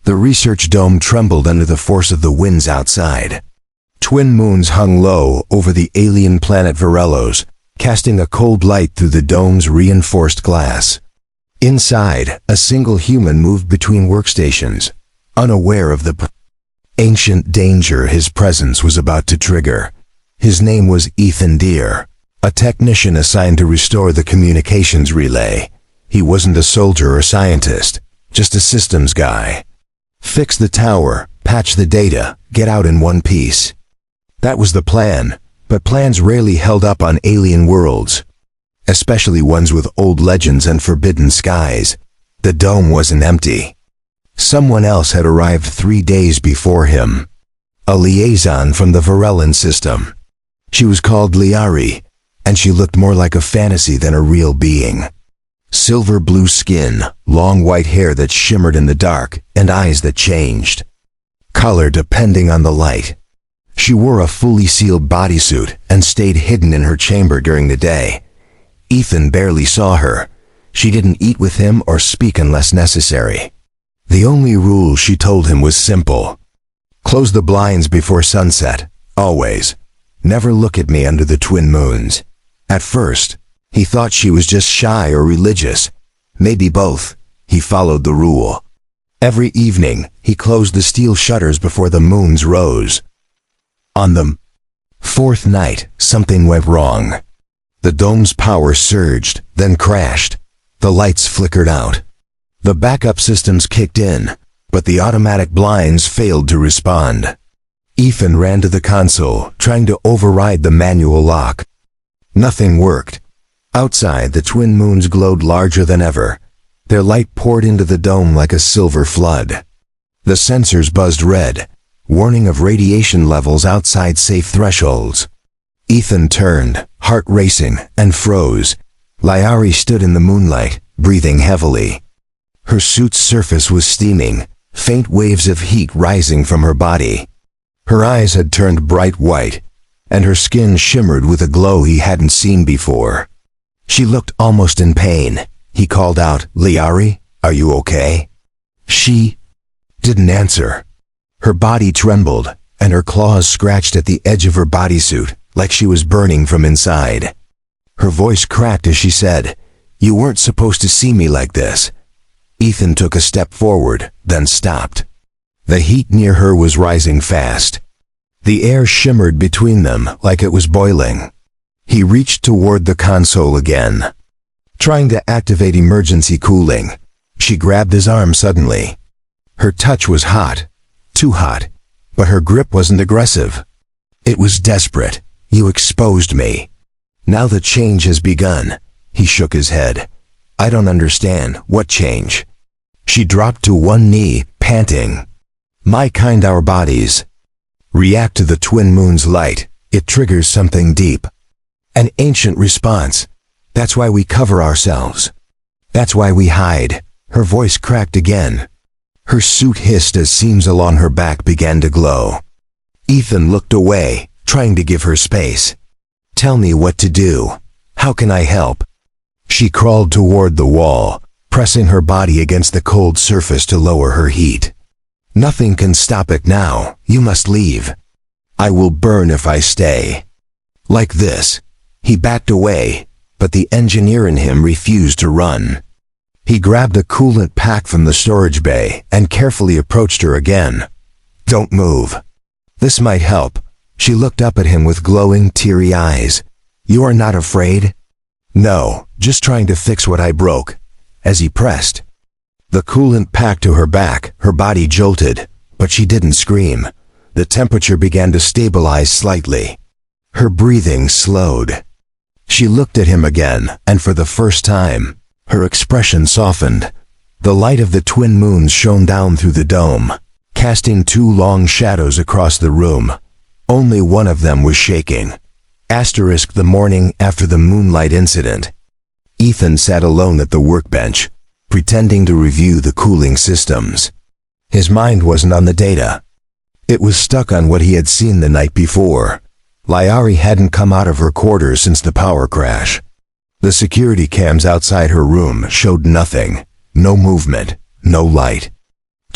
The research dome trembled under the force of the winds outside. Twin moons hung low over the alien planet Varellos, casting a cold light through the dome's reinforced glass. Inside, a single human moved between workstations, unaware of the ancient danger his presence was about to trigger. His name was Ethan Deere, a technician assigned to restore the communications relay. He wasn't a soldier or scientist, just a systems guy. Fix the tower, patch the data, get out in one piece. That was the plan, but plans rarely held up on alien worlds, especially ones with old legends and forbidden skies. The dome wasn't empty. Someone else had arrived 3 days before him. A liaison from the Varellan system. She was called Liari, and she looked more like a fantasy than a real being. Silver blue skin, long white hair that shimmered in the dark, and eyes that changed color depending on the light. She wore a fully sealed bodysuit and stayed hidden in her chamber during the day. Ethan barely saw her. She didn't eat with him or speak unless necessary. The only rule she told him was simple. Close the blinds before sunset, always. Never look at me under the twin moons. At first, he thought she was just shy or religious. Maybe both. He followed the rule. Every evening, he closed the steel shutters before the moons rose. On the fourth night, something went wrong. The dome's power surged, then crashed. The lights flickered out. The backup systems kicked in, but the automatic blinds failed to respond. Ethan ran to the console, trying to override the manual lock. Nothing worked. Outside, the twin moons glowed larger than ever. Their light poured into the dome like a silver flood. The sensors buzzed red, warning of radiation levels outside safe thresholds. Ethan turned, heart racing, and froze. Liari stood in the moonlight, breathing heavily. Her suit's surface was steaming, faint waves of heat rising from her body. Her eyes had turned bright white, and her skin shimmered with a glow he hadn't seen before. She looked almost in pain. He called out, "Liari, are you okay?" She didn't answer. Her body trembled, and her claws scratched at the edge of her bodysuit, like she was burning from inside. Her voice cracked as she said, "You weren't supposed to see me like this." Ethan took a step forward, then stopped. The heat near her was rising fast. The air shimmered between them like it was boiling. He reached toward the console again, trying to activate emergency cooling. She grabbed his arm suddenly. Her touch was hot, too hot, but her grip wasn't aggressive. It was desperate. "You exposed me. Now the change has begun." He shook his head. "I don't understand. What change?" She dropped to one knee, panting. "My kind, our bodies react to the twin moon's light. It triggers something deep. An ancient response. That's why we cover ourselves. That's why we hide." Her voice cracked again. Her suit hissed as seams along her back began to glow. Ethan looked away, trying to give her space. "Tell me what to do. How can I help?" She crawled toward the wall, pressing her body against the cold surface to lower her heat. "Nothing can stop it now. You must leave." "I will burn if I stay." Like this. He backed away, but the engineer in him refused to run. He grabbed a coolant pack from the storage bay and carefully approached her again. "Don't move. This might help." She looked up at him with glowing, teary eyes. "You are not afraid?" "No, just trying to fix what I broke." As he pressed the coolant pack to her back, her body jolted, but she didn't scream. The temperature began to stabilize slightly. Her breathing slowed. She looked at him again, and for the first time, her expression softened. The light of the twin moons shone down through the dome, casting 2 long shadows across the room. Only one of them was shaking. Asterisk the morning after the moonlight incident. Ethan sat alone at the workbench, pretending to review the cooling systems. His mind wasn't on the data. It was stuck on what he had seen the night before. Liari hadn't come out of her quarters since the power crash. The security cams outside her room showed nothing. No movement, no light.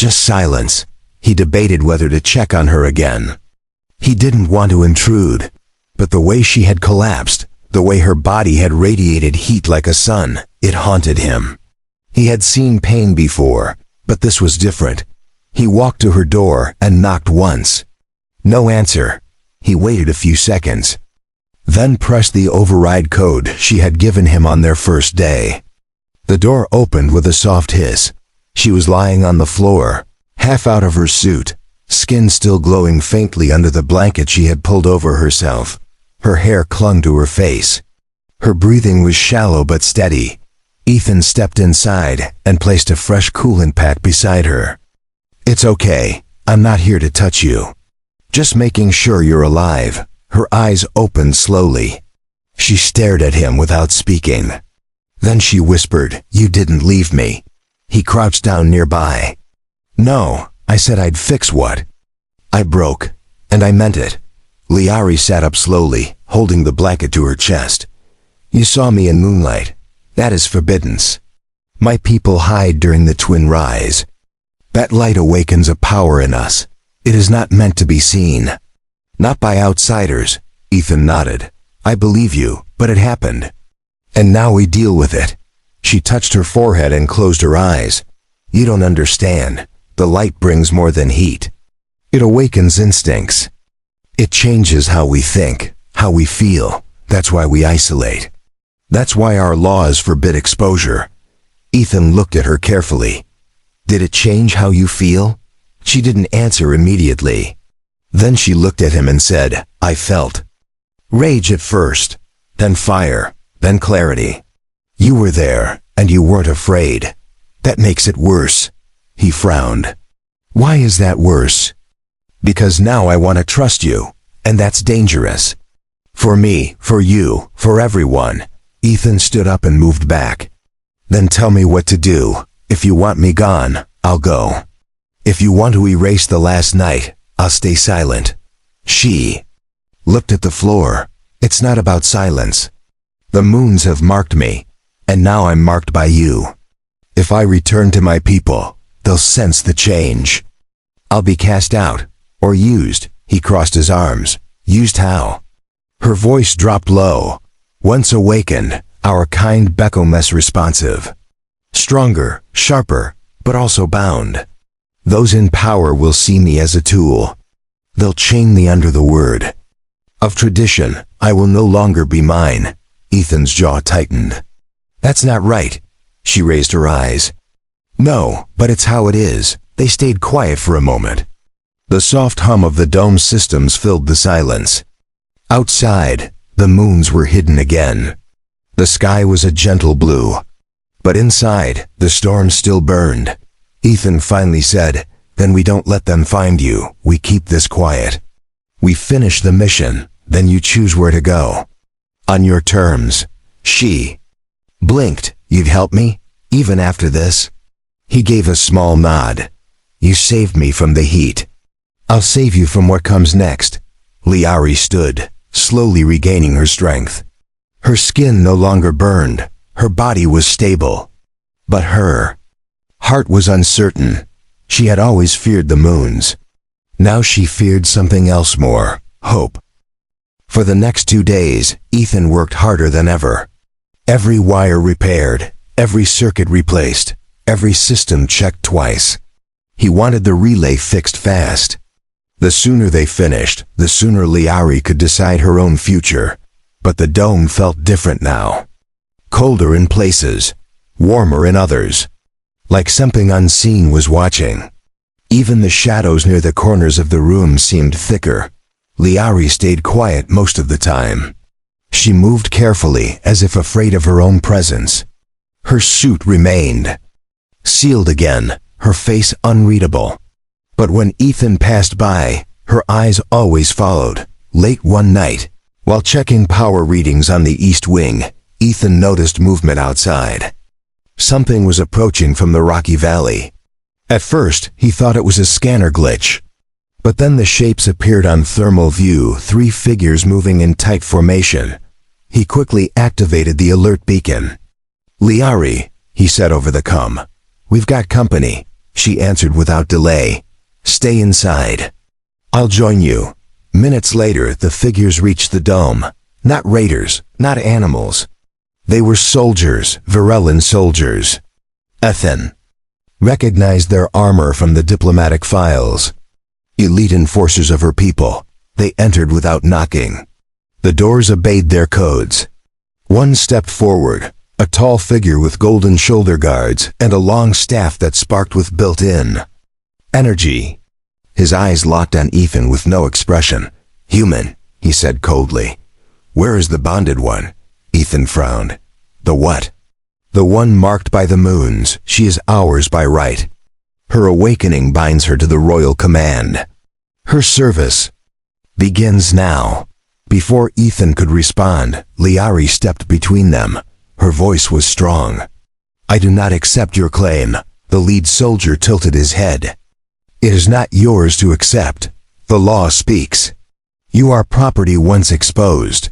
Just silence. He debated whether to check on her again. He didn't want to intrude, but the way she had collapsed, the way her body had radiated heat like a sun, it haunted him. He had seen pain before, but this was different. He walked to her door and knocked once. No answer. He waited a few seconds, then pressed the override code she had given him on their first day. The door opened with a soft hiss. She was lying on the floor, half out of her suit, skin still glowing faintly under the blanket she had pulled over herself. Her hair clung to her face. Her breathing was shallow but steady. Ethan stepped inside and placed a fresh coolant pack beside her. "It's okay. I'm not here to touch you. Just making sure you're alive." Her eyes opened slowly. She stared at him without speaking. Then she whispered, "You didn't leave me." He crouched down nearby. "No, I said I'd fix what I broke, and I meant it." Liari sat up slowly, holding the blanket to her chest. "You saw me in moonlight. That is forbiddance. My people hide during the twin rise. That light awakens a power in us. It is not meant to be seen. Not by outsiders." Ethan nodded. "I believe you, but it happened. And now we deal with it." She touched her forehead and closed her eyes. "You don't understand. The light brings more than heat. It awakens instincts. It changes how we think, how we feel. That's why we isolate. That's why our laws forbid exposure." Ethan looked at her carefully. "Did it change how you feel?" She didn't answer immediately. Then she looked at him and said, "I felt rage at first, then fire, then clarity. You were there, and you weren't afraid. That makes it worse." He frowned. "Why is that worse?" "Because now I want to trust you, and that's dangerous. For me, for you, for everyone." Ethan stood up and moved back. "Then tell me what to do. If you want me gone, I'll go. If you want to erase the last night, I'll stay silent." She looked at the floor. "It's not about silence. The moons have marked me, and now I'm marked by you. If I return to my people, they'll sense the change. I'll be cast out, or used." He crossed his arms. "Used how?" Her voice dropped low. "Once awakened, our kind become less responsive. Stronger, sharper, but also bound. Those in power will see me as a tool. They'll chain me under the word of tradition. I will no longer be mine." Ethan's jaw tightened. "That's not right." She raised her eyes. "No, but it's how it is." They stayed quiet for a moment. The soft hum of the dome systems filled the silence. Outside, the moons were hidden again. The sky was a gentle blue. But inside, the storm still burned. Ethan finally said, "Then we don't let them find you. We keep this quiet. We finish the mission, then you choose where to go. On your terms." She blinked. "You'd help me, even after this?" He gave a small nod. "You saved me from the heat. I'll save you from what comes next." Liari stood, slowly regaining her strength. Her skin no longer burned. Her body was stable. But her heart was uncertain. She had always feared the moons. Now she feared something else more: hope. For the next 2 days, Ethan worked harder than ever. Every wire repaired, every circuit replaced, every system checked twice. He wanted the relay fixed fast. The sooner they finished, the sooner Liari could decide her own future. But the dome felt different now. Colder in places, warmer in others. Like something unseen was watching. Even the shadows near the corners of the room seemed thicker. Liari stayed quiet most of the time. She moved carefully, as if afraid of her own presence. Her suit remained sealed again, her face unreadable. But when Ethan passed by, her eyes always followed. Late one night, while checking power readings on the east wing, Ethan noticed movement outside. Something was approaching from the rocky valley. At first, he thought it was a scanner glitch. But then the shapes appeared on thermal view, 3 figures moving in tight formation. He quickly activated the alert beacon. "Liari," he said over the comm. "We've got company. She answered without delay. Stay inside. I'll join you. Minutes later, the figures reached the dome. Not raiders, not animals. They were soldiers, Varellan soldiers. Ethan recognized their armor from the diplomatic files. Elite enforcers of her people. They entered without knocking. The doors obeyed their codes. One stepped forward, a tall figure with golden shoulder guards and a long staff that sparked with built-in energy. His eyes locked on Ethan with no expression. Human, he said coldly. Where is the bonded one? Ethan frowned. The what? The one marked by the moons. She is ours by right. Her awakening binds her to the royal command. Her service begins now. Before Ethan could respond, Liari stepped between them. Her voice was strong. I do not accept your claim. The lead soldier tilted his head. It is not yours to accept. The law speaks. You are property once exposed.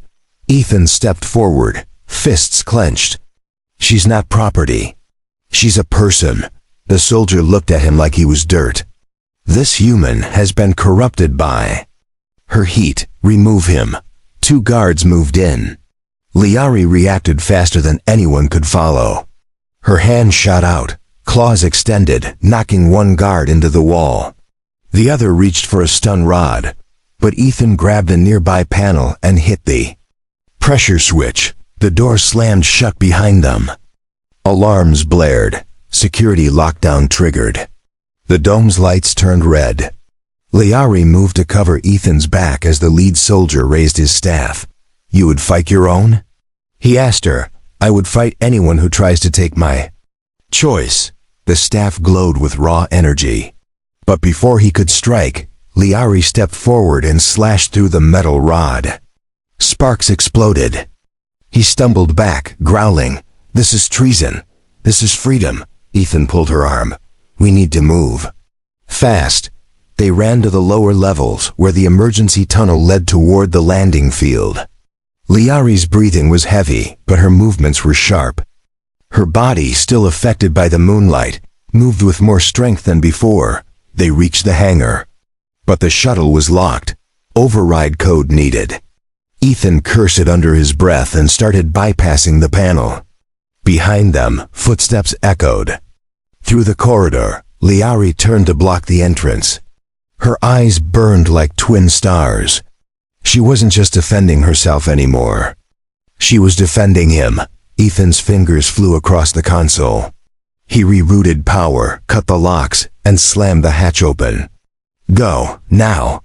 Ethan stepped forward, fists clenched. She's not property. She's a person. The soldier looked at him like he was dirt. This human has been corrupted by her heat. Remove him. 2 guards moved in. Liari reacted faster than anyone could follow. Her hand shot out, claws extended, knocking one guard into the wall. The other reached for a stun rod, but Ethan grabbed a nearby panel and hit the pressure switch. The door slammed shut behind them. Alarms blared. Security lockdown triggered. The dome's lights turned red. Liari moved to cover Ethan's back as the lead soldier raised his staff. You would fight your own? He asked her. I would fight anyone who tries to take my choice. The staff glowed with raw energy. But before he could strike, Liari stepped forward and slashed through the metal rod. Sparks exploded. He stumbled back, growling. This is treason. This is freedom. Ethan pulled her arm. We need to move. Fast. They ran to the lower levels, where the emergency tunnel led toward the landing field. Liari's breathing was heavy, but her movements were sharp. Her body, still affected by the moonlight, moved with more strength than before. They reached the hangar. But the shuttle was locked. Override code needed. Ethan cursed under his breath and started bypassing the panel. Behind them, footsteps echoed. Through the corridor, Liari turned to block the entrance. Her eyes burned like twin stars. She wasn't just defending herself anymore. She was defending him. Ethan's fingers flew across the console. He rerouted power, cut the locks, and slammed the hatch open. Go, now.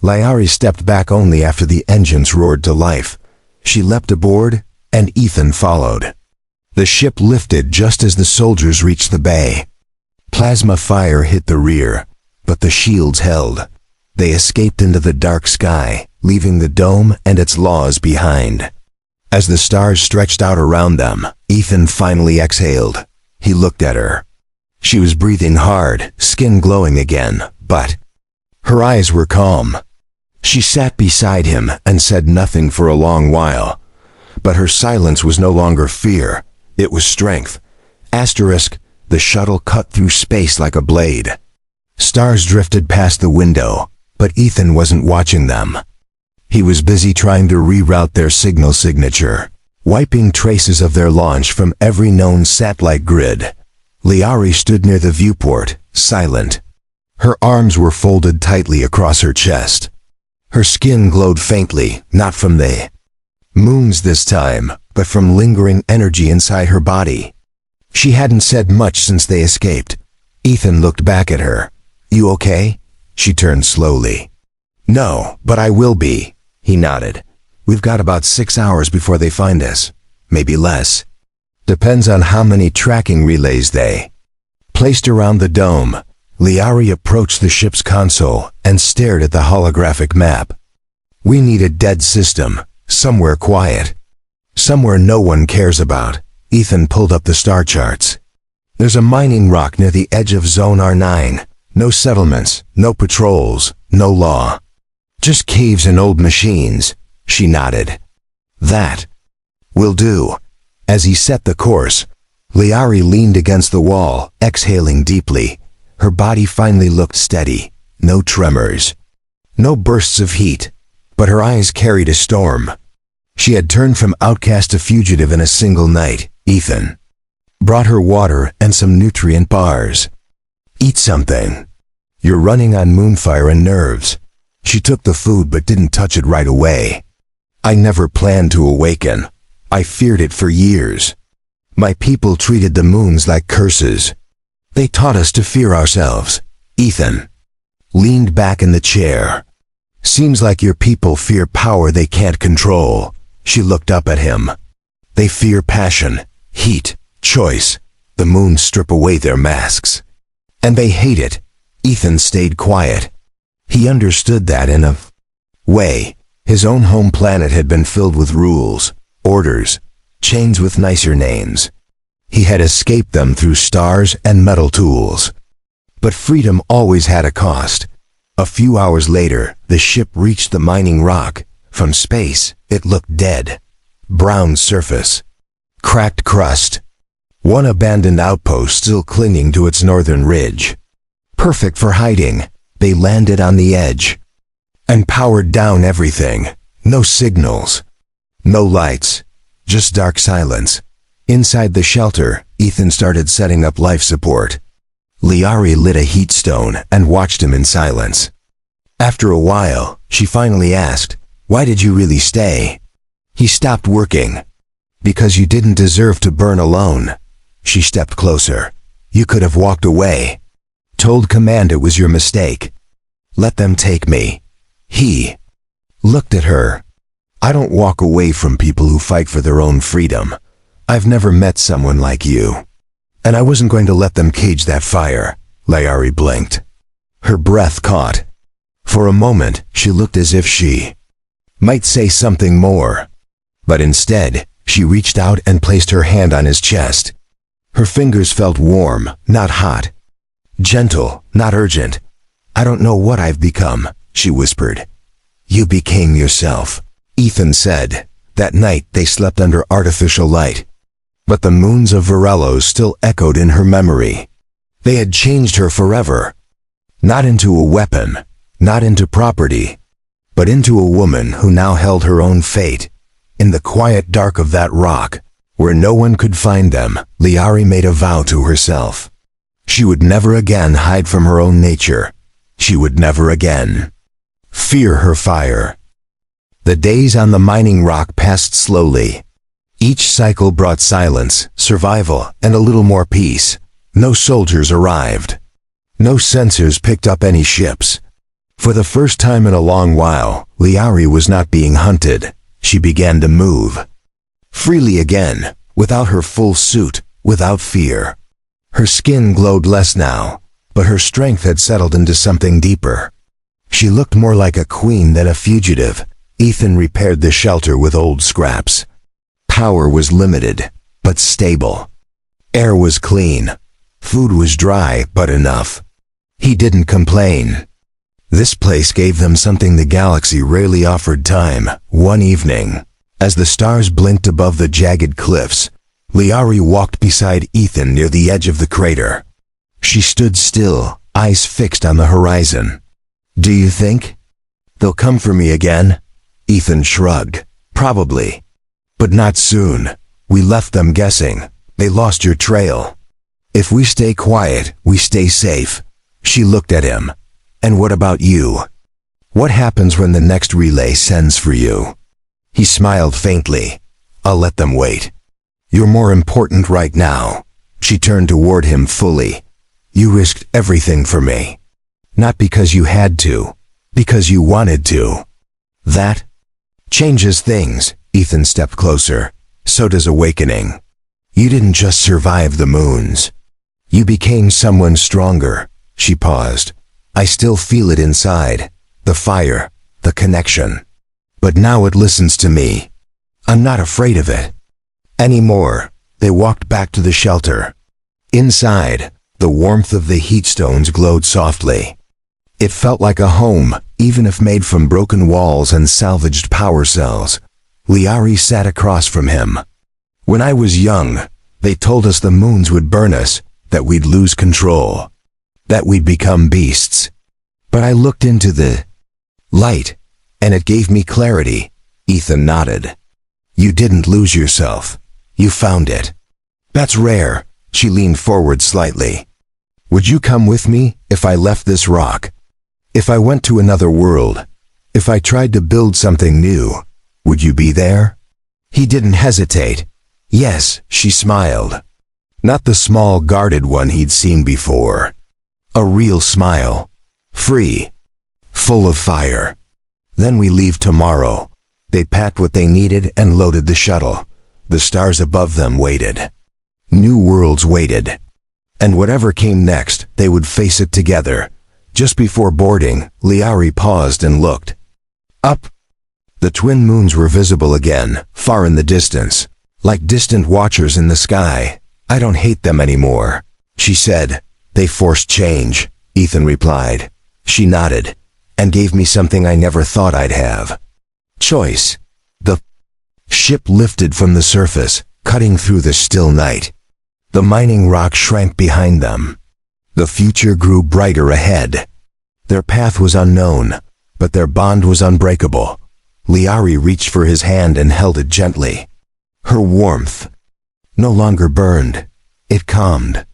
Liari stepped back only after the engines roared to life. She leapt aboard, and Ethan followed. The ship lifted just as the soldiers reached the bay. Plasma fire hit the rear, but the shields held. They escaped into the dark sky, leaving the dome and its laws behind. As the stars stretched out around them, Ethan finally exhaled. He looked at her. She was breathing hard, skin glowing again, but her eyes were calm. She sat beside him and said nothing for a long while. But her silence was no longer fear. It was strength. Asterisk, the shuttle cut through space like a blade. Stars drifted past the window, but Ethan wasn't watching them. He was busy trying to reroute their signal signature, wiping traces of their launch from every known satellite grid. Liari stood near the viewport, silent. Her arms were folded tightly across her chest. Her skin glowed faintly, not from the moons this time, but from lingering energy inside her body. She hadn't said much since they escaped. Ethan looked back at her. You okay? She turned slowly. No, but I will be. He nodded. We've got about 6 hours before they find us. Maybe less. Depends on how many tracking relays they placed around the dome. Liari approached the ship's console and stared at the holographic map. We need a dead system, somewhere quiet. Somewhere no one cares about. Ethan pulled up the star charts. There's a mining rock near the edge of Zone R9. No settlements, no patrols, no law. Just caves and old machines. She nodded. That will do. As he set the course, Liari leaned against the wall, exhaling deeply. Her body finally looked steady, no tremors, no bursts of heat, but her eyes carried a storm. She had turned from outcast to fugitive in a single night. Ethan brought her water and some nutrient bars. Eat something. You're running on moonfire and nerves. She took the food but didn't touch it right away. I never planned to awaken. I feared it for years. My people treated the moons like curses. They taught us to fear ourselves. Ethan leaned back in the chair. Seems like your people fear power they can't control. She looked up at him. They fear passion, heat, choice. The moons strip away their masks. And they hate it. Ethan stayed quiet. He understood that in a way. His own home planet had been filled with rules, orders, chains with nicer names. He had escaped them through stars and metal tools. But freedom always had a cost. A few hours later, the ship reached the mining rock. From space, it looked dead. Brown surface. Cracked crust. One abandoned outpost still clinging to its northern ridge. Perfect for hiding, they landed on the edge. And powered down everything. No signals. No lights. Just dark silence. Inside the shelter, Ethan started setting up life support. Liari lit a heat stone and watched him in silence. After a while, she finally asked, "Why did you really stay?" He stopped working. "Because you didn't deserve to burn alone." She stepped closer. "You could have walked away. Told command it was your mistake. Let them take me." He looked at her. "I don't walk away from people who fight for their own freedom. I've never met someone like you. And I wasn't going to let them cage that fire." Liari blinked. Her breath caught. For a moment, she looked as if she might say something more. But instead, she reached out and placed her hand on his chest. Her fingers felt warm, not hot. Gentle, not urgent. "I don't know what I've become," she whispered. "You became yourself," Ethan said. That night they slept under artificial light. But the moons of Varellos still echoed in her memory. They had changed her forever. Not into a weapon, not into property, but into a woman who now held her own fate. In the quiet dark of that rock, where no one could find them, Liari made a vow to herself. She would never again hide from her own nature. She would never again fear her fire. The days on the mining rock passed slowly. Each cycle brought silence, survival, and a little more peace. No soldiers arrived. No sensors picked up any ships. For the first time in a long while, Liari was not being hunted. She began to move. Freely again, without her full suit, without fear. Her skin glowed less now, but her strength had settled into something deeper. She looked more like a queen than a fugitive. Ethan repaired the shelter with old scraps. Power was limited, but stable. Air was clean. Food was dry, but enough. He didn't complain. This place gave them something the galaxy rarely offered: time. One evening, as the stars blinked above the jagged cliffs, Liari walked beside Ethan near the edge of the crater. She stood still, eyes fixed on the horizon. "Do you think they'll come for me again?" Ethan shrugged. "Probably. But not soon. We left them guessing. They lost your trail. If we stay quiet, we stay safe." She looked at him. "And what about you? What happens when the next relay sends for you?" He smiled faintly. "I'll let them wait. You're more important right now." She turned toward him fully. "You risked everything for me. Not because you had to, because you wanted to. That changes things." Ethan stepped closer. "So does awakening. You didn't just survive the moons. You became someone stronger." She paused. "I still feel it inside. The fire, the connection. But now it listens to me. I'm not afraid of it anymore." They walked back to the shelter. Inside, the warmth of the heat stones glowed softly. It felt like a home, even if made from broken walls and salvaged power cells. Liari sat across from him. "When I was young, they told us the moons would burn us, that we'd lose control. that we'd become beasts. But I looked into the light, and it gave me clarity. Ethan nodded. You didn't lose yourself. You found it. That's rare. She leaned forward slightly. Would you come with me if I left this rock? If I went to another world? If I tried to build something new? Would you be there? He didn't hesitate. Yes, she smiled. Not the small, guarded one he'd seen before. A real smile. Free. Full of fire. Then we leave tomorrow. They packed what they needed and loaded the shuttle. The stars above them waited. New worlds waited. And whatever came next, they would face it together. Just before boarding, Liari paused and looked. Up. The twin moons were visible again, far in the distance. Like distant watchers in the sky. I don't hate them anymore, she said. They forced change, Ethan replied. She nodded, and gave me something I never thought I'd have. Choice. The ship lifted from the surface, cutting through the still night. The mining rock shrank behind them. The future grew brighter ahead. Their path was unknown, but their bond was unbreakable. Liari reached for his hand and held it gently. Her warmth no longer burned. It calmed.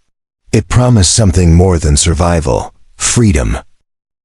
It promised something more than survival. Freedom.